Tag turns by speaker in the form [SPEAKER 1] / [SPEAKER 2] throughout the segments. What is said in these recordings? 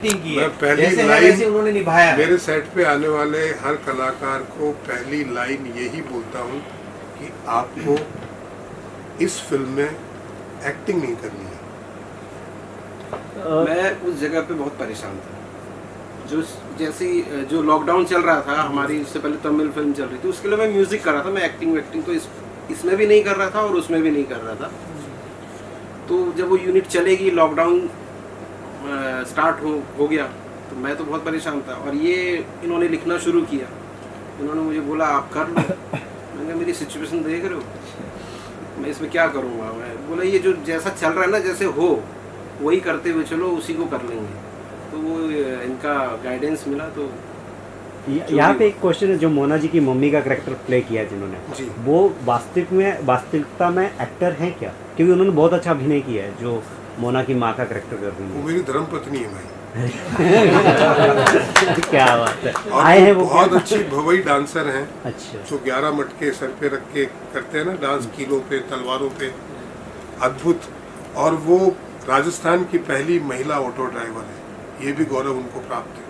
[SPEAKER 1] की
[SPEAKER 2] मैं
[SPEAKER 1] है,
[SPEAKER 2] पहली
[SPEAKER 1] जैसे है
[SPEAKER 2] लाइन
[SPEAKER 1] वैसे उन्होंने निभाया है।
[SPEAKER 2] मेरे सेट पे आने वाले हर कलाकार को पहली लाइन यही बोलता हूँ कि आपको इस फिल्म में एक्टिंग नहीं करनी है।
[SPEAKER 3] मैं उस जगह पे बहुत परेशान था। जो जैसे ही जो लॉकडाउन चल रहा था हमारी, इससे पहले तमिल फिल्म चल रही थी, उसके लिए मैं म्यूजिक कर रहा था। मैं एक्टिंग तो इसमें भी नहीं कर रहा था और उसमें भी नहीं कर रहा था। तो जब वो यूनिट चलेगी, लॉकडाउन स्टार्ट हो गया, तो मैं तो बहुत परेशान था। और ये इन्होंने लिखना शुरू किया, इन्होंने मुझे बोला आप कर लो। मैंने कहा मेरी सिचुएशन देख रहे हो, मैं इसमें क्या करूँगा। मैं बोला ये जो जैसा चल रहा है ना, जैसे हो वही करते हुए चलो, उसी को कर लेंगे। तो वो इनका गाइडेंस मिला। तो
[SPEAKER 4] यहाँ पे एक क्वेश्चन है, जो मोना जी की मम्मी का करेक्टर प्ले किया जिन्होंने,
[SPEAKER 2] जी।
[SPEAKER 4] वो वास्तविकता में एक्टर हैं क्या? क्योंकि उन्होंने बहुत अच्छा अभिनय किया है जो मोना की माँ का करेक्टर कर रही
[SPEAKER 2] वो
[SPEAKER 4] है।
[SPEAKER 2] मेरी धर्मपत्नी है भाई।
[SPEAKER 4] क्या बात है,
[SPEAKER 2] और
[SPEAKER 4] आए हैं
[SPEAKER 2] वो
[SPEAKER 4] वो
[SPEAKER 2] बहुत
[SPEAKER 4] क्या?
[SPEAKER 2] अच्छी भवई डांसर हैं।
[SPEAKER 4] अच्छा,
[SPEAKER 2] जो 11 मटके सर पे रख के करते हैं ना डांस, कीलों पे, तलवारों पे, अद्भुत। और वो राजस्थान की पहली महिला ऑटो ड्राइवर है, ये भी गौरव उनको प्राप्त है।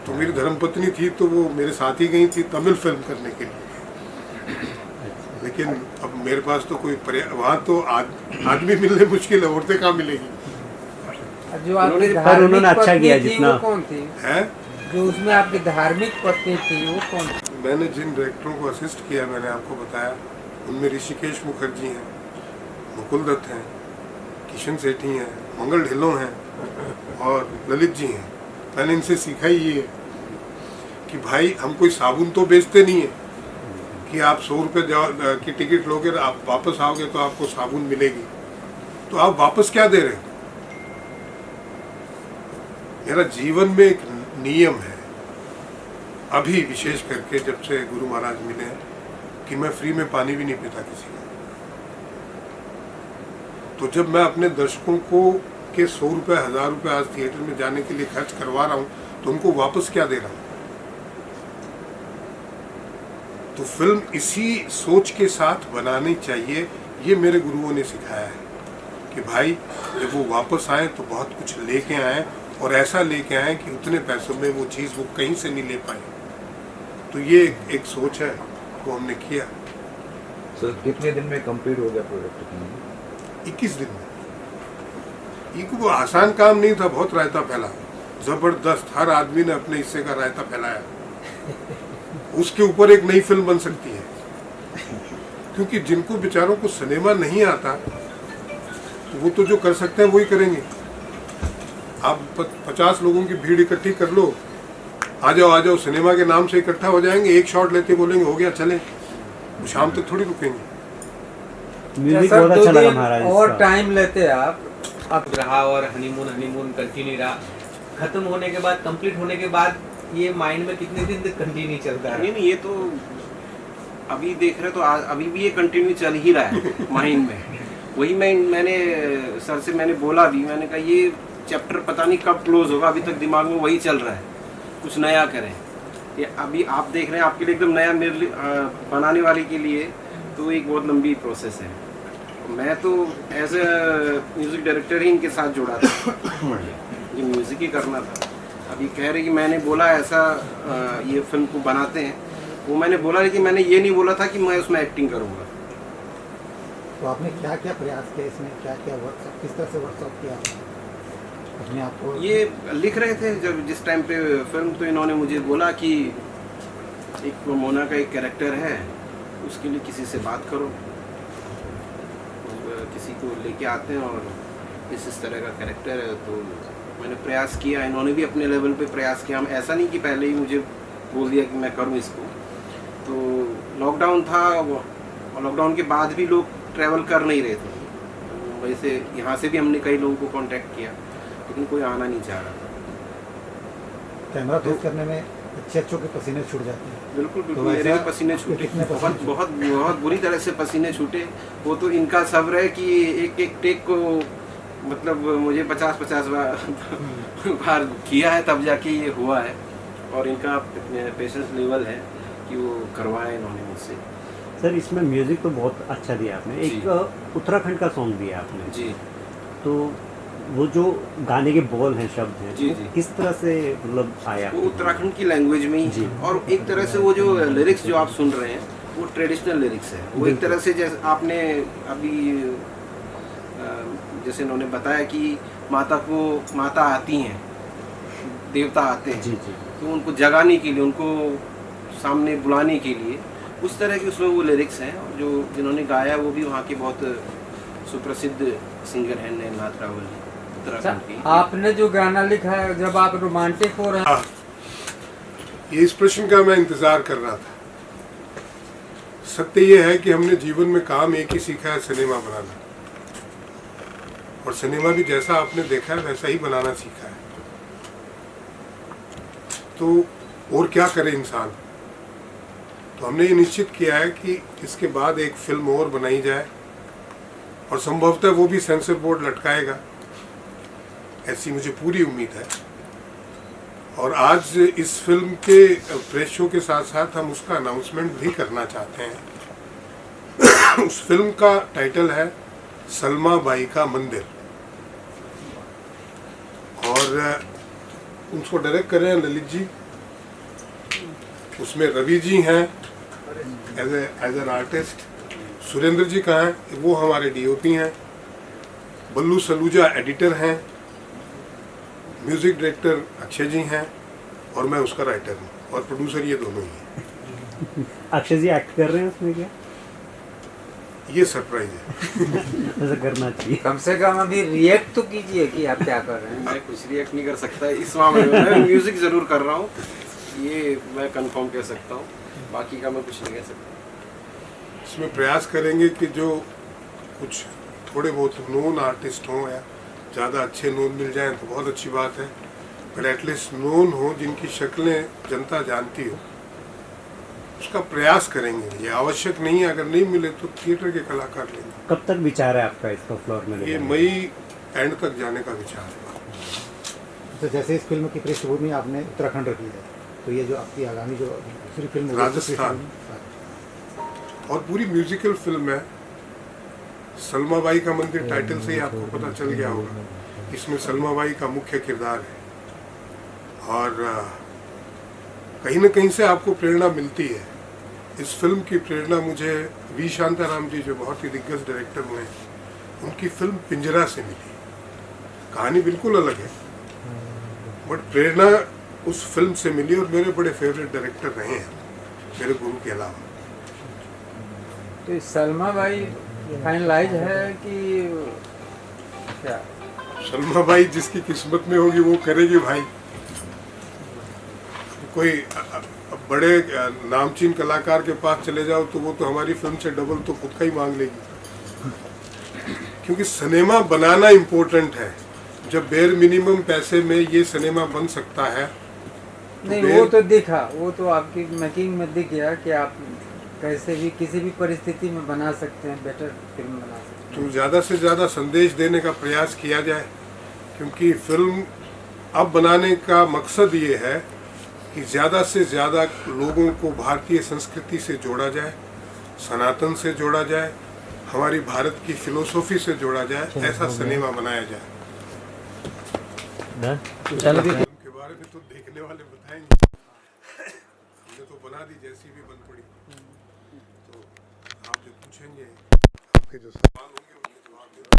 [SPEAKER 2] तो मेरी धर्मपत्नी थी, तो वो मेरे साथ ही गई थी तमिल फिल्म करने के लिए। लेकिन अब मेरे पास तो कोई वहाँ तो आदमी मिलने मुश्किल है, औरतें कहाँ मिलेगी?
[SPEAKER 5] जो आपकी
[SPEAKER 4] पर उन्होंने
[SPEAKER 5] धार्मिक
[SPEAKER 4] अच्छा
[SPEAKER 5] पत्नी
[SPEAKER 4] किया
[SPEAKER 5] थी,
[SPEAKER 4] जितना
[SPEAKER 5] वो कौन थी?
[SPEAKER 2] है
[SPEAKER 5] जो उसमें आपकी धार्मिक पत्नी थी वो कौन थी?
[SPEAKER 2] मैंने जिन डायरेक्टरों को असिस्ट किया, मैंने आपको बताया, उनमें ऋषिकेश मुखर्जी हैं, मुकुल दत्त हैं, किशन सेठी हैं, मंगल ढिल्लों हैं और ललित जी हैं। मैंने इनसे सीखा ही ये कि भाई हम कोई साबुन तो बेचते नहीं है कि आप 100 रुपये की टिकट लोगे, आप वापस आओगे तो आपको साबुन मिलेगी। तो आप वापस क्या दे रहे हो? मेरा जीवन में एक नियम है, अभी विशेष करके जब से गुरु महाराज मिले हैं, कि मैं फ्री में पानी भी नहीं पीता किसी का। तो जब मैं अपने दर्शकों को के 100 रुपये 1000 रुपये आज थिएटर में जाने के लिए खर्च करवा रहा हूँ, तो उनको वापस क्या दे रहा हूँ? तो फिल्म इसी सोच के साथ बनानी चाहिए। ये मेरे गुरुओं ने सिखाया है कि भाई जब वो वापस आए तो बहुत कुछ लेके आए, और ऐसा लेके आए कि उतने पैसों में वो चीज़ वो कहीं से नहीं ले पाए। तो ये एक सोच है, वो हमने किया।
[SPEAKER 6] सर कितने दिन में कंप्लीट हो गया प्रोजेक्ट?
[SPEAKER 2] 21 दिन में। ये कोई आसान काम नहीं था, बहुत रायता फैला, जबरदस्त। हर आदमी ने अपने हिस्से का रायता फैलाया। उसके ऊपर एक नई फिल्म बन सकती है, क्योंकि जिनको बेचारों को सिनेमा नहीं आता, तो वो तो जो कर सकते हैं वही करेंगे। आप 50 लोगों की भीड़ इकट्ठी कर लो, आ जाओ सिनेमा के नाम से इकट्ठा हो जाएंगे, एक शॉट लेते बोलेंगे हो गया चले, वो शाम तक थोड़ी रुकेंगे।
[SPEAKER 4] म्यूजिक
[SPEAKER 5] सर,
[SPEAKER 4] बहुत
[SPEAKER 5] 2
[SPEAKER 4] अच्छा लगा
[SPEAKER 5] दिन
[SPEAKER 4] महाराज
[SPEAKER 5] और
[SPEAKER 4] इसका।
[SPEAKER 5] टाइम लेते आप
[SPEAKER 1] रहा और हनीमून कंटिन्यू रहा। खत्म होने के बाद, कंप्लीट होने के बाद ये माइंड में कितने दिन तक कंटिन्यू चलता है?
[SPEAKER 3] नहीं, ये तो अभी देख रहे तो अभी भी ये कंटिन्यू चल ही रहा है माइंड में। वही मैंने सर से मैंने बोला भी, मैंने कहा ये चैप्टर पता नहीं कब क्लोज होगा, अभी तक दिमाग में वही चल रहा है, कुछ नया करें। ये अभी आप देख रहे हैं, आपके लिए एकदम नया, मेरे लिए बनाने वाले के लिए तो एक बहुत लंबी प्रोसेस है। मैं तो एज ए म्यूज़िक डायरेक्टर ही इनके साथ जुड़ा था, ये म्यूज़िक ही करना था। अभी कह रहे कि मैंने बोला ऐसा ये फिल्म को बनाते हैं, वो मैंने बोला, लेकिन मैंने ये नहीं बोला था कि मैं उसमें एक्टिंग करूँगा।
[SPEAKER 7] तो आपने क्या क्या प्रयास किया इसमें, क्या क्या वर्कशॉप, किस तरह से वर्कशॉप किया अपने आप को?
[SPEAKER 3] ये लिख रहे थे जब जिस टाइम पे फिल्म, तो इन्होंने मुझे बोला कि एक मोना का एक कैरेक्टर है, उसके लिए किसी से बात करो, किसी को लेके आते हैं और इस तरह का कैरेक्टर है। तो मैंने प्रयास किया, इन्होंने भी अपने लेवल पे प्रयास किया। हम ऐसा नहीं कि पहले ही मुझे बोल दिया कि मैं करूं इसको। तो लॉकडाउन था, और लॉकडाउन के बाद भी लोग ट्रैवल कर नहीं रहे थे। वैसे यहाँ से भी हमने कई लोगों को कांटेक्ट किया, लेकिन कोई आना नहीं चाह रहा था।
[SPEAKER 7] कैमरा फेस करने में अच्छे के पसीने छूट जाते हैं।
[SPEAKER 3] बिल्कुल
[SPEAKER 7] तो
[SPEAKER 3] बिल्कुल, मेरे
[SPEAKER 7] ऐसा
[SPEAKER 3] भी पसीने छूटे,
[SPEAKER 7] कितने पसीने
[SPEAKER 3] बहुत बहुत बहुत बुरी तरह से पसीने छूटे। वो तो इनका सब्र है कि एक एक टेक को मतलब मुझे 50-50 बार किया है, तब जाके ये हुआ है। और इनका पेशेंस लेवल है कि वो करवाए इन्होंने मुझसे।
[SPEAKER 4] सर इसमें म्यूजिक तो बहुत अच्छा दिया आपने, एक उत्तराखंड का सॉन्ग दिया आपने
[SPEAKER 3] जी।
[SPEAKER 4] तो वो जो गाने के बोल हैं, शब्द हैं,
[SPEAKER 3] जी,
[SPEAKER 4] वो
[SPEAKER 3] जी।
[SPEAKER 4] किस तरह से मतलब आया?
[SPEAKER 3] वो उत्तराखंड की लैंग्वेज में ही
[SPEAKER 4] जी।
[SPEAKER 3] है। और एक तरह से वो जो लिरिक्स जो आप सुन रहे हैं वो ट्रेडिशनल लिरिक्स है। वो एक तरह से जैसे आपने अभी जैसे इन्होंने बताया कि माता आती हैं, देवता आते हैं,
[SPEAKER 4] जी जी।
[SPEAKER 3] तो उनको जगाने के लिए, उनको सामने बुलाने के लिए, उस तरह के उसमें वो लिरिक्स हैं। और जो जिन्होंने गाया वो भी वहाँ के बहुत सुप्रसिद्ध सिंगर हैं, नैननाथ रावल जी, उत्तराखंड की।
[SPEAKER 5] आपने जो गाना लिखा है जब आप रोमांटिक हो रहे हैं,
[SPEAKER 2] ये इस प्रश्न का मैं इंतजार कर रहा था। सत्य ये है कि हमने जीवन में काम एक ही सीखा है, सिनेमा बनाना। और सिनेमा भी जैसा आपने देखा है वैसा ही बनाना सीखा है। तो और क्या करे इंसान। तो हमने ये निश्चित किया है कि इसके बाद एक फिल्म और बनाई जाए, और संभवतः वो भी सेंसर बोर्ड लटकाएगा, ऐसी मुझे पूरी उम्मीद है। और आज इस फिल्म के प्रेस शो के साथ साथ हम उसका अनाउंसमेंट भी करना चाहते हैं। उस फिल्म का टाइटल है सलमा बाई का मंदिर, और उसको डायरेक्ट कर रहे हैं ललित जी। उसमें रवि जी हैं एज एन आर्टिस्ट, सुरेंद्र जी कहाँ हैं, वो हमारे डीओपी हैं, बल्लू सलूजा एडिटर हैं, म्यूजिक डायरेक्टर अक्षय जी हैं, और मैं उसका राइटर हूँ, और प्रोड्यूसर ये दोनों ही हैं।
[SPEAKER 4] अक्षय जी एक्ट कर रहे हैं उसमें क्या?
[SPEAKER 2] ये सरप्राइज है।
[SPEAKER 4] ऐसा करना चाहिए।
[SPEAKER 5] कम से कम अभी रिएक्ट तो कीजिए कि आप क्या कर रहे हैं।
[SPEAKER 3] मैं कुछ रिएक्ट नहीं कर सकता इस मामले में। मैं म्यूजिक जरूर कर रहा हूँ, ये मैं कंफर्म कह सकता हूँ, बाकी का मैं कुछ नहीं कह सकता।
[SPEAKER 2] इसमें प्रयास करेंगे कि जो कुछ थोड़े बहुत नोन आर्टिस्ट हों या ज़्यादा अच्छे नोन मिल जाएं तो बहुत अच्छी बात है, पर एटलीस्ट नोन हो जिनकी शक्लें जनता जानती हो, उसका प्रयास करेंगे। ये आवश्यक नहीं है, अगर नहीं मिले तो थिएटर के कलाकार लेंगे।
[SPEAKER 4] कब तक विचार है आपका इसको फ्लोर में ले
[SPEAKER 2] ये
[SPEAKER 4] जाने
[SPEAKER 2] मई एंड तक जाने का विचार है।
[SPEAKER 7] तो जैसे इस फिल्म की पृष्ठभूमि आपने उत्तराखंड रखी है, तो ये जो आपकी आगामी जो दूसरी फिल्म होगी,
[SPEAKER 2] राजस्थान।
[SPEAKER 7] पृष्ठभूमि-
[SPEAKER 2] और पूरी म्यूजिकल फिल्म है। सलमा बाई का मंदिर टाइटल से ही आपको पता चल गया होगा, इसमें सलमा बाई का मुख्य किरदार है। और कहीं न कहीं से आपको प्रेरणा मिलती है। इस फिल्म की प्रेरणा मुझे वी शांताराम जी, जो बहुत ही दिग्गज डायरेक्टर हुए हैं, उनकी फिल्म पिंजरा से मिली। कहानी बिल्कुल अलग है, बट प्रेरणा उस फिल्म से मिली, और मेरे बड़े फेवरेट डायरेक्टर रहे हैं मेरे गुरु के अलावा।
[SPEAKER 5] तो सलमा भाई फाइनलाइज है कि क्या?
[SPEAKER 2] सलमा बाई जिसकी किस्मत में होगी वो करेगी भाई। कोई बड़े नामचीन कलाकार के पास चले जाओ तो वो तो हमारी फिल्म से डबल तो खुद का ही मांग लेगी, क्योंकि सिनेमा बनाना इम्पोर्टेंट है। जब बेर मिनिमम पैसे में ये सिनेमा बन सकता है तो
[SPEAKER 5] नहीं, वो तो दिखा, वो तो आपकी मेकिंग में दिख गया कि आप कैसे भी किसी भी परिस्थिति में बना सकते हैं, बेटर फिल्म बना सकते हैं।
[SPEAKER 2] तो ज़्यादा से ज़्यादा संदेश देने का प्रयास किया जाए, क्योंकि फिल्म अब बनाने का मकसद ये है कि ज़्यादा से ज़्यादा लोगों को भारतीय संस्कृति से जोड़ा जाए, सनातन से जोड़ा जाए, हमारी भारत की फिलोसॉफी से जोड़ा जाए, ऐसा सिनेमा बनाया जाए।
[SPEAKER 5] चलो
[SPEAKER 2] फिल्म के बारे में तो देखने वाले बताएंगे। हमने तो बना दी जैसी भी बन पड़ी। तो आप जो पूछेंगे, आपके जो सवाल होंगे उनके जवाब देंगे।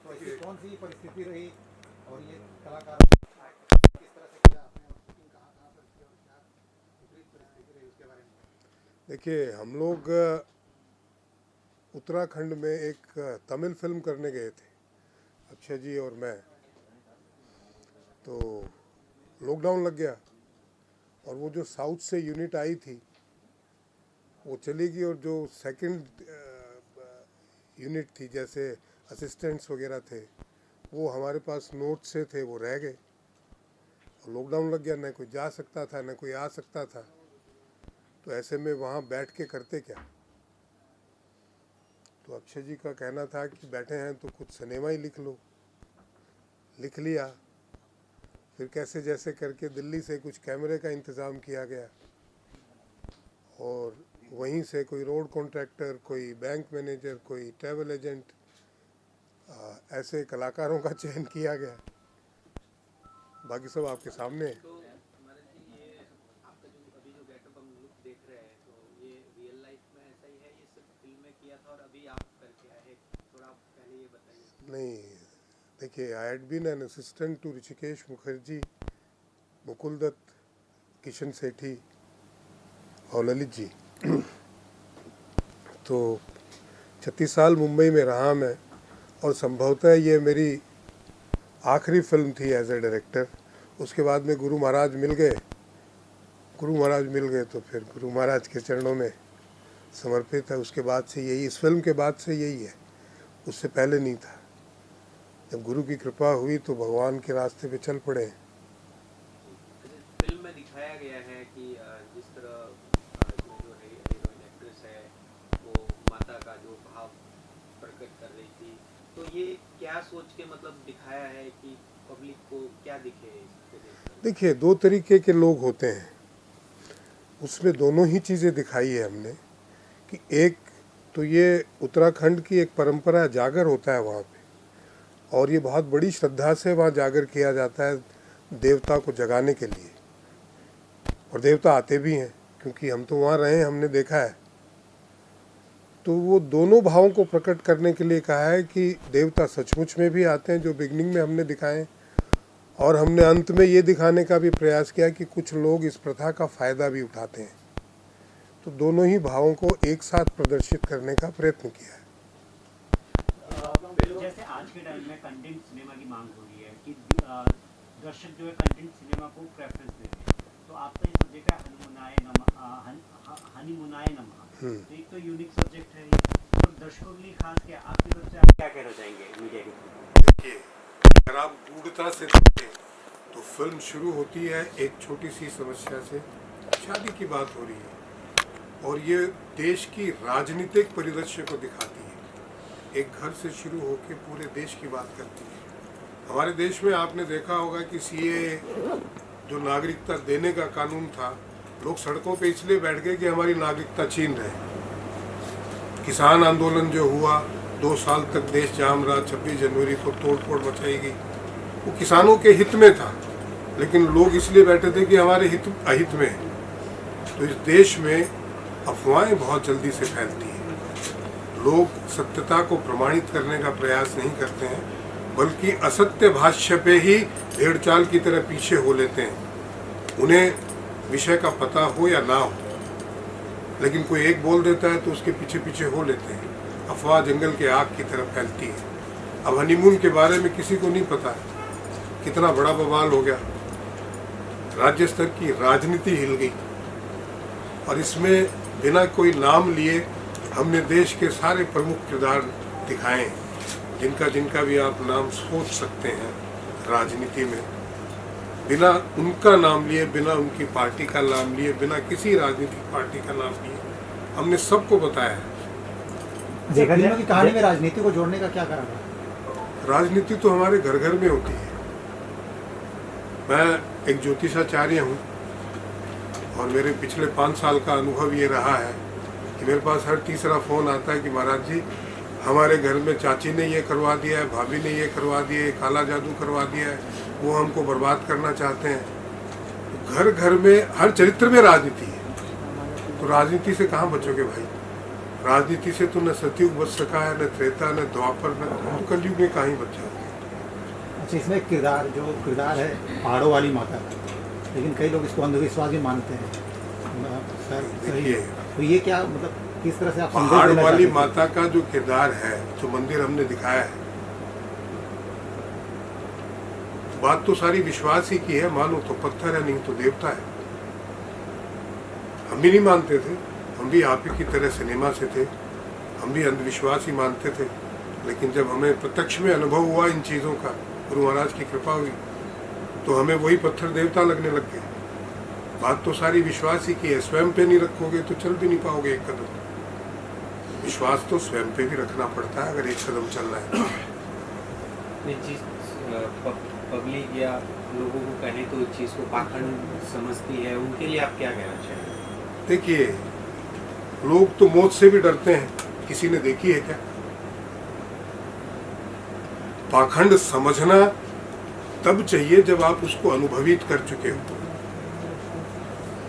[SPEAKER 7] तो ऐसी कौन सी परिस्थिति रही और ये कलाकार किस तरह से किया आपने, और शूटिंग कहाँ पर की और क्या विपरीत परिस्थिति रही उसके बारे में?
[SPEAKER 2] देखिए, हम लोग उत्तराखंड में एक तमिल फिल्म करने गए थे, अक्षय जी और मैं। तो लॉकडाउन लग गया, और वो जो साउथ से यूनिट आई थी वो चली गई, और जो सेकंड यूनिट थी, जैसे असिस्टेंट्स वगैरह थे, वो हमारे पास नोट से थे, वो रह गए। और लॉकडाउन लग गया, न कोई जा सकता था न कोई आ सकता था। तो ऐसे में वहाँ बैठ के करते क्या। तो अक्षय जी का कहना था कि बैठे हैं तो कुछ सिनेमा ही लिख लो। लिख लिया। फिर कैसे जैसे करके दिल्ली से कुछ कैमरे का इंतज़ाम किया गया, और वहीं से कोई रोड कॉन्ट्रैक्टर, कोई बैंक मैनेजर, कोई ट्रैवल एजेंट, ऐसे कलाकारों का चयन किया गया। बाकी सब आपके सामने है।
[SPEAKER 1] तो महाराज जी, ये आपका जो अभी जो गेटअप हम लुक देख रहे हैं, तो ये रियल लाइफ में ऐसा ही है, ये सिर्फ फिल्म में किया था और अभी आप करके आए हैं? थोड़ा आप पहले ये बताइए।
[SPEAKER 2] नहीं, देखिए, I had been an assistant to Hrishikesh Mukherjee, Mukul Dutt, Kishan Sethi और ललित जी। तो 36 साल मुंबई में रहा मैं, और संभवतः ये मेरी आखिरी फिल्म थी एज ए डायरेक्टर। उसके बाद में गुरु महाराज मिल गए तो फिर गुरु महाराज के चरणों में समर्पित है। उसके बाद से यही, इस फिल्म के बाद से यही है, उससे पहले नहीं था। जब गुरु की कृपा हुई तो भगवान के रास्ते पे चल पड़े।
[SPEAKER 1] फिल्म में दिखाया गया है कि जिस तरह इसमें जो हीरोइन एक्ट्रेस है वो माता का जो भाव प्रकट कर रही थी, तो ये क्या सोच के मतलब दिखाया है कि पब्लिक को क्या दिखे इसको देखकर?
[SPEAKER 2] देखिए, 2 तरीके के लोग होते हैं, उसमें दोनों ही चीज़ें दिखाई है हमने। कि एक तो ये उत्तराखंड की एक परंपरा, जागर होता है वहाँ पे, और ये बहुत बड़ी श्रद्धा से वहाँ जागर किया जाता है देवता को जगाने के लिए, और देवता आते भी हैं, क्योंकि हम तो वहाँ रहे हैं, हमने देखा है। तो वो दोनों भावों को प्रकट करने के लिए कहा है कि देवता सचमुच में भी आते हैं, जो बिगनिंग में हमने दिखाए, और हमने अंत में ये दिखाने का भी प्रयास किया कि कुछ लोग इस प्रथा का फ़ायदा भी उठाते हैं। तो दोनों ही भावों को एक साथ प्रदर्शित करने का प्रयत्न किया है।
[SPEAKER 4] जैसे आज के टाइम में कंटेंट सिनेमा की मांग हो रही है कि दर्शक जो है कंटेंट सिनेमा को प्रेफरेंस देते हैं, तो आपका ये सब्जेक्ट है हनीमूनाए नमः। तो एक तो यूनिक सब्जेक्ट है, और दर्शकों के लिए खास क्या आपकी तरफ से आप क्या कहना चाहेंगे मीडिया के थ्रू?
[SPEAKER 2] देखिए, अगर आप गूढ़ता से देखें तो फिल्म शुरू होती है एक छोटी सी समस्या से, शादी की बात हो रही है, और ये देश की राजनीतिक परिदृश्य को दिखाती है। एक घर से शुरू होकर पूरे देश की बात करती है। हमारे देश में आपने देखा होगा कि सीए जो नागरिकता देने का कानून था, लोग सड़कों पे इसलिए बैठ गए कि हमारी नागरिकता छीन रहे। किसान आंदोलन जो हुआ, 2 साल तक देश जाम रहा, 26 जनवरी को तोड़फोड़ मचाई गई, वो किसानों के हित में था, लेकिन लोग इसलिए बैठे थे कि हमारे हित अहित में है। तो इस देश में अफवाहें बहुत जल्दी से फैलती हैं। लोग सत्यता को प्रमाणित करने का प्रयास नहीं करते हैं, बल्कि असत्य भाष्य पे ही भेड़ चाल की तरह पीछे हो लेते हैं। उन्हें विषय का पता हो या ना हो, लेकिन कोई एक बोल देता है तो उसके पीछे पीछे हो लेते हैं। अफवाह जंगल के आग की तरह फैलती है। अब हनीमून के बारे में किसी को नहीं पता, कितना बड़ा बवाल हो गया, राज्य स्तर की राजनीति हिल गई, और इसमें बिना कोई नाम लिए हमने देश के सारे प्रमुख किरदार दिखाए, जिनका भी आप नाम सोच सकते हैं राजनीति में, बिना उनका नाम लिए, बिना उनकी पार्टी का नाम लिए, बिना किसी राजनीतिक पार्टी का नाम लिए हमने सबको बताया है।
[SPEAKER 7] देखा फिल्म की कहानी में राजनीति को जोड़ने का क्या कारण है?
[SPEAKER 2] राजनीति तो हमारे घर घर में होती है। मैं एक ज्योतिषाचार्य हूँ, और मेरे पिछले 5 साल का अनुभव ये रहा है कि मेरे पास हर तीसरा फ़ोन आता है कि महाराज जी, हमारे घर में चाची ने ये करवा दिया है, भाभी ने ये करवा दिया है, काला जादू करवा दिया है, वो हमको बर्बाद करना चाहते हैं। तो घर घर में, हर चरित्र में राजनीति है। तो राजनीति से कहाँ बचोगे भाई? राजनीति से तो न सतयुग बच सका है, न त्रेता, न द्वापर, न तो कलयुग में कहीं बच जाओगे।
[SPEAKER 7] अच्छा, इसमें एक किरदार है पहाड़ों वाली माता का, लेकिन कई लोग इसको अंधविश्वास भी मानते हैं। सर सही है, तो ये क्या मतलब किस तरह से आप संदेश
[SPEAKER 2] पहाड़
[SPEAKER 7] देना
[SPEAKER 2] वाली
[SPEAKER 7] चाहते हैं?
[SPEAKER 2] माता का जो किरदार है, जो मंदिर हमने दिखाया है, बात तो सारी विश्वास ही की है। मानो तो पत्थर है, नहीं तो देवता है। हम भी नहीं मानते थे, हम भी आप ही की तरह सिनेमा से थे, हम भी अंधविश्वास ही मानते थे, लेकिन जब हमें प्रत्यक्ष में अनुभव हुआ इन चीज़ों का, गुरु महाराज की कृपा हुई, तो हमें वही पत्थर देवता लगने लग गए। बात तो सारी विश्वास ही की है। स्वयं पे नहीं रखोगे तो चल भी नहीं पाओगे एक कदम। विश्वास तो स्वयं पे भी रखना पड़ता है अगर एक कदम चलना है।
[SPEAKER 1] पब्लिक या लोगों को कहें तो इस चीज़ को पाखंड समझती है, उनके लिए आप क्या कहना चाहेंगे?
[SPEAKER 2] देखिए, लोग तो मौत से भी डरते हैं, किसी ने देखी है क्या? पाखंड समझना तब चाहिए जब आप उसको अनुभवित कर चुके हो।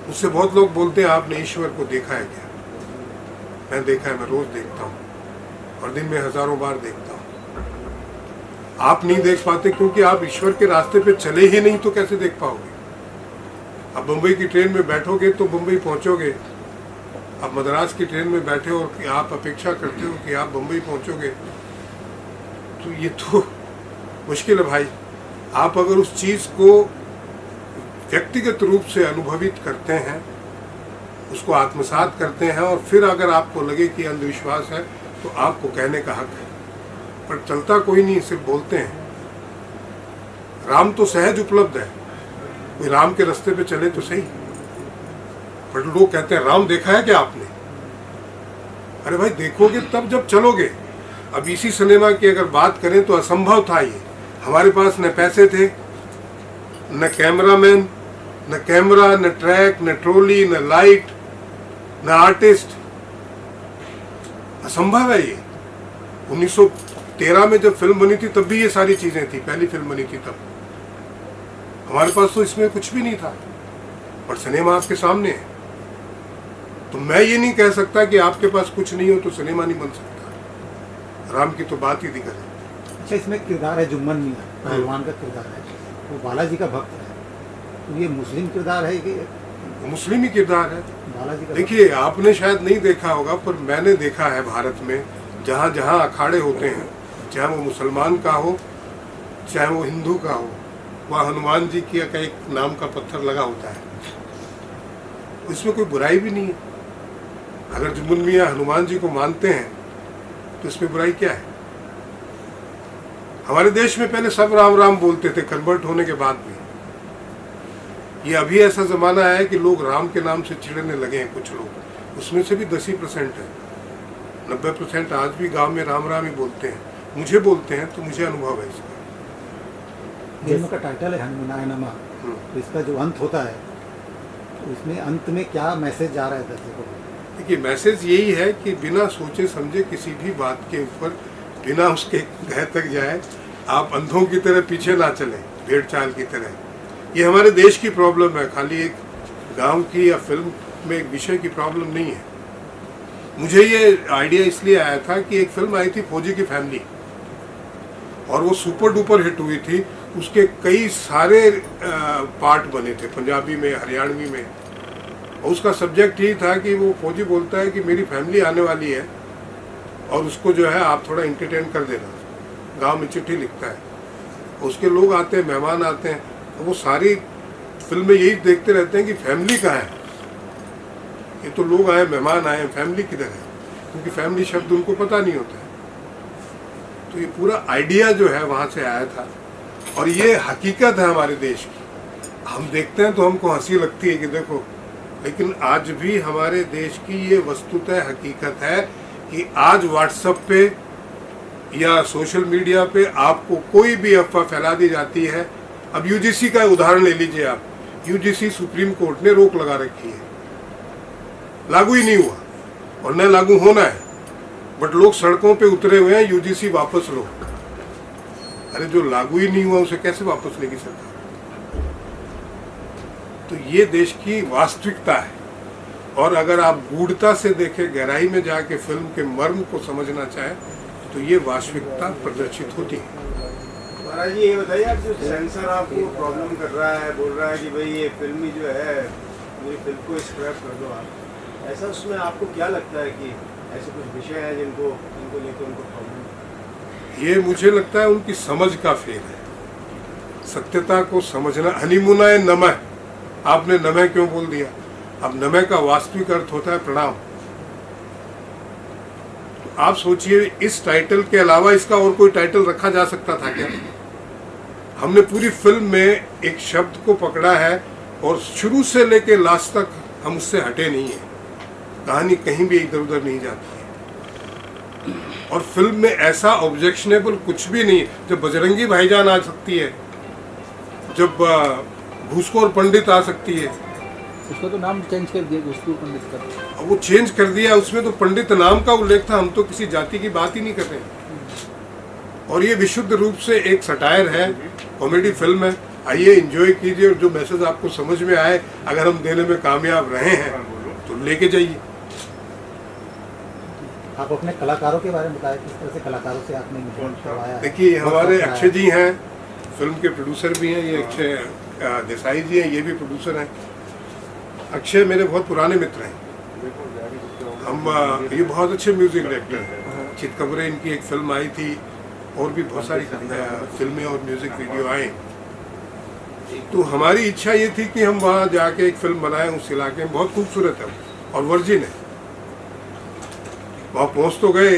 [SPEAKER 2] मुझसे बहुत लोग बोलते हैं आपने ईश्वर को देखा है क्या? मैं देखा है, मैं रोज देखता हूँ और दिन में हजारों बार देखता हूँ। आप नहीं देख पाते क्योंकि आप ईश्वर के रास्ते पे चले ही नहीं, तो कैसे देख पाओगे? अब मुंबई की ट्रेन में बैठोगे तो मुंबई पहुंचोगे। अब मद्रास की ट्रेन में बैठे हो और आप अपेक्षा करते हो कि आप मुंबई पहुंचोगे, तो ये तो मुश्किल है भाई। आप अगर उस चीज को व्यक्तिगत रूप से अनुभवित करते हैं, उसको आत्मसात करते हैं, और फिर अगर आपको लगे कि अंधविश्वास है तो आपको कहने का हक है, पर चलता कोई नहीं, सिर्फ बोलते हैं। राम तो सहज उपलब्ध है, कोई राम के रास्ते पे चले तो सही, पर लोग कहते हैं राम देखा है क्या आपने? अरे भाई देखोगे तब जब चलोगे। अब इसी सिनेमा की अगर बात करें तो असंभव था ये। हमारे पास न पैसे थे, न कैमरामैन, न कैमरा, न ट्रैक, न ट्रोली, न लाइट, न आर्टिस्ट। असंभव है ये। 1913 में जब फिल्म बनी थी तब भी ये सारी चीजें थी, पहली फिल्म बनी थी तब। हमारे पास तो इसमें कुछ भी नहीं था, पर सिनेमा आपके सामने है। तो मैं ये नहीं कह सकता कि आपके पास कुछ नहीं हो तो सिनेमा नहीं बन सकता। राम की तो बात ही दिखा है।
[SPEAKER 7] अच्छा, इसमें किरदार है जुम्मन मियाँ, पहलवान का किरदार है, वो बालाजी का भक्त है, तो ये मुस्लिम किरदार है कि
[SPEAKER 2] मुस्लिम ही किरदार है?
[SPEAKER 7] बालाजी का?
[SPEAKER 2] देखिए, आपने शायद नहीं देखा होगा, पर मैंने देखा है भारत में जहाँ जहाँ अखाड़े होते हैं, चाहे वो मुसलमान का हो चाहे वो हिंदू का हो, वहाँ हनुमान जी की का एक नाम का पत्थर लगा होता है। इसमें कोई बुराई भी नहीं है। अगर जुम्मन मियाँ हनुमान जी को मानते हैं तो इसमें बुराई क्या है? हमारे देश में पहले सब राम राम बोलते थे, कन्वर्ट होने के बाद भी। ये अभी ऐसा जमाना है कि लोग राम के नाम से चिढ़ने लगे हैं कुछ लोग, उसमें से भी 10% है। 90% आज भी गांव में राम राम ही बोलते हैं, मुझे बोलते हैं, तो मुझे अनुभव है इसका।
[SPEAKER 7] फिल्म का टाइटल है हनुमानाय नमः, तो इसका जो अंत होता है तो इसमें अंत में क्या मैसेज जा रहा है दर्शकों को?
[SPEAKER 2] देखिए, मैसेज यही है कि बिना सोचे समझे किसी भी बात के ऊपर, बिना उसके गह तक जाए, आप अंधों की तरह पीछे ना चलें, भेड़ चाल की तरह। ये हमारे देश की प्रॉब्लम है, खाली एक गांव की या फिल्म में एक विषय की प्रॉब्लम नहीं है। मुझे ये आइडिया इसलिए आया था कि एक फिल्म आई थी फौजी की फैमिली, और वो सुपर डुपर हिट हुई थी। उसके कई सारे पार्ट बने थे, पंजाबी में, हरियाणवी में, और उसका सब्जेक्ट यही था कि वो फौजी बोलता है कि मेरी फैमिली आने वाली है और उसको जो है आप थोड़ा इंटरटेन कर देना। गांव में चिट्ठी लिखता है, उसके लोग आते हैं, मेहमान आते हैं, तो वो सारी फिल्म में यही देखते रहते हैं कि फैमिली कहाँ है। ये तो लोग आए, मेहमान आए, फैमिली किधर है? क्योंकि फैमिली शब्द उनको पता नहीं होता है। तो ये पूरा आइडिया जो है वहाँ से आया था, और ये हकीकत है हमारे देश की। हम देखते हैं तो हमको हंसी लगती है कि देखो, लेकिन आज भी हमारे देश की ये वस्तुतः हकीकत है कि आज व्हाट्सएप पे या सोशल मीडिया पे आपको कोई भी अफवाह फैला दी जाती है। अब यूजीसी का उदाहरण ले लीजिए आप। यूजीसी सुप्रीम कोर्ट ने रोक लगा रखी है, लागू ही नहीं हुआ और न लागू होना है, बट लोग सड़कों पे उतरे हुए हैं, यूजीसी वापस लो। अरे जो लागू ही नहीं हुआ उसे कैसे वापस लेगी सरकार? तो ये देश की वास्तविकता है, और अगर आप गूढ़ता से देखें, गहराई में जाके फिल्म के मर्म को समझना चाहें, तो ये वास्तविकता प्रदर्शित होती है।
[SPEAKER 8] महाराज जी, ये बताइए, आप जो सेंसर आपको प्रॉब्लम कर रहा है, बोल रहा है कि भाई ये फिल्म ही जो है, पूरी फिल्म को स्क्रैप कर दो आप, ऐसा उसमें आपको क्या लगता है कि ऐसे कुछ विषय हैं जिनको लेकर उनको प्रॉब्लम?
[SPEAKER 2] ये मुझे लगता है उनकी समझ का फेल है, सत्यता को समझना। हनीमूनाय नमः, आपने नमः क्यों बोल दिया? अब नमः का वास्तविक अर्थ होता है प्रणाम। तो आप सोचिए, इस टाइटल के अलावा इसका और कोई टाइटल रखा जा सकता था क्या? हमने पूरी फिल्म में एक शब्द को पकड़ा है और शुरू से लेकर लास्ट तक हम उससे हटे नहीं है। कहानी कहीं भी इधर उधर नहीं जाती है, और फिल्म में ऐसा ऑब्जेक्शनेबल कुछ भी नहीं है। जब बजरंगी भाईजान आ सकती है, जब घूसखोर पंडित आ सकती है,
[SPEAKER 9] उसका तो नाम चेंज कर दिया उसको पंडित का।
[SPEAKER 2] अब वो चेंज कर दिया, उसमें तो पंडित नाम का उल्लेख था, हम तो किसी जाति की बात ही नहीं कर रहे हैं। और ये विशुद्ध रूप से एक सटायर है, कॉमेडी फिल्म है, आइए एंजॉय कीजिए, और जो मैसेज आपको समझ में आए, अगर हम देने में कामयाब रहे हैं तो लेके जाइए।
[SPEAKER 7] आप अपने कलाकारों के बारे में बताएं, किस तरह से कलाकारों से आपने इंटरेक्ट करवाया है?
[SPEAKER 2] देखिए, हमारे अक्षय जी हैं, फिल्म के प्रोड्यूसर भी हैं, ये अक्षय देसाई जी हैं, ये भी प्रोड्यूसर हैं। अक्षय मेरे बहुत पुराने मित्र हैं, हम ये बहुत अच्छे म्यूजिक डायरेक्टर हैं। चितकबरे इनकी एक फिल्म आई थी, और भी बहुत सारी फिल्में और म्यूजिक वीडियो आए। तो हमारी इच्छा ये थी कि हम वहाँ जाके एक फिल्म बनाएं उस इलाके में, बहुत खूबसूरत है और वर्जिन है। वहाँ पहुँच तो गए,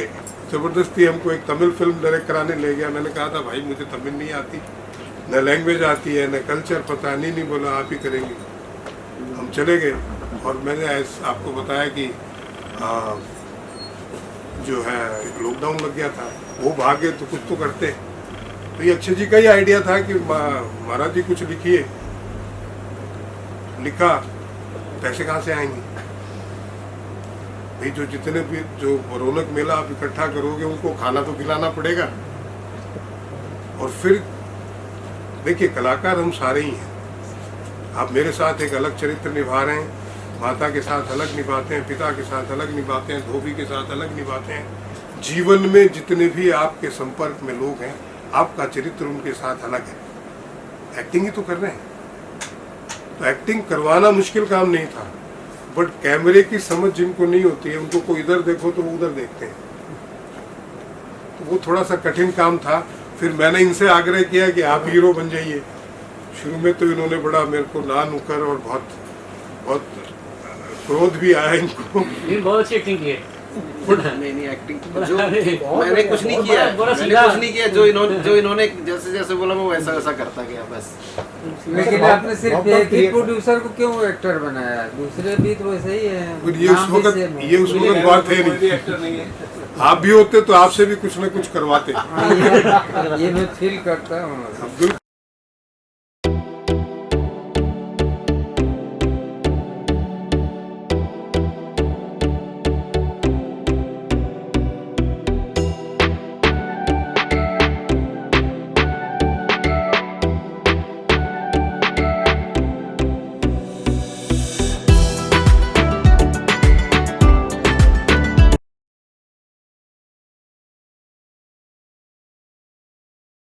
[SPEAKER 2] ज़बरदस्ती हमको एक तमिल फिल्म डायरेक्ट कराने ले गया। मैंने कहा था भाई मुझे तमिल नहीं आती, न लैंग्वेज आती है, न कल्चर पता, नहीं बोला आप ही करेंगे। हम चले गए, और मैंने आपको बताया कि जो है लॉकडाउन लग गया था, वो भागे तो कुछ तो करते। तो ये अक्षय जी का ही आइडिया था कि महाराज जी कुछ लिखिए। लिखा, पैसे कहाँ से आएंगे भाई? जो जितने भी जो रौनक मेला आप इकट्ठा करोगे, उनको खाना तो खिलाना पड़ेगा। और फिर देखिए, कलाकार हम सारे ही हैं। आप मेरे साथ एक अलग चरित्र निभा रहे हैं, माता के साथ अलग निभाते हैं, पिता के साथ अलग निभाते हैं, धोबी के साथ अलग निभाते हैं। जीवन में जितने भी आपके संपर्क में लोग हैं, आपका चरित्र उनके साथ अलग है। एक्टिंग ही तो कर रहे हैं। तो एक्टिंग करवाना मुश्किल काम नहीं था, बट कैमरे की समझ जिनको नहीं होती है, उनको कोई इधर देखो तो वो उधर देखते हैं, तो वो थोड़ा सा कठिन काम था। फिर मैंने इनसे आग्रह किया कि आप हीरो बन जाइए। शुरू में तो इन्होंने बड़ा मेरे को ना नुकर और बहुत क्रोध भी आया इनको।
[SPEAKER 10] बहुत अच्छी एक्टिंग की है।
[SPEAKER 3] नहीं एक्टिंग जो मैंने कुछ नहीं किया, जो इन्होंने जैसे जैसे बोला मैं वैसा वैसा करता गया बस।
[SPEAKER 5] लेकिन आपने सिर्फ एक ही प्रोड्यूसर को क्यों एक्टर बनाया? दूसरे भी तो वैसे ही है।
[SPEAKER 2] ये उस वक्त बात है नहीं। आप भी होते तो आपसे भी कुछ न कुछ करवाते।
[SPEAKER 5] ये मैं फील करता हूँ।
[SPEAKER 2] बिल्कुल।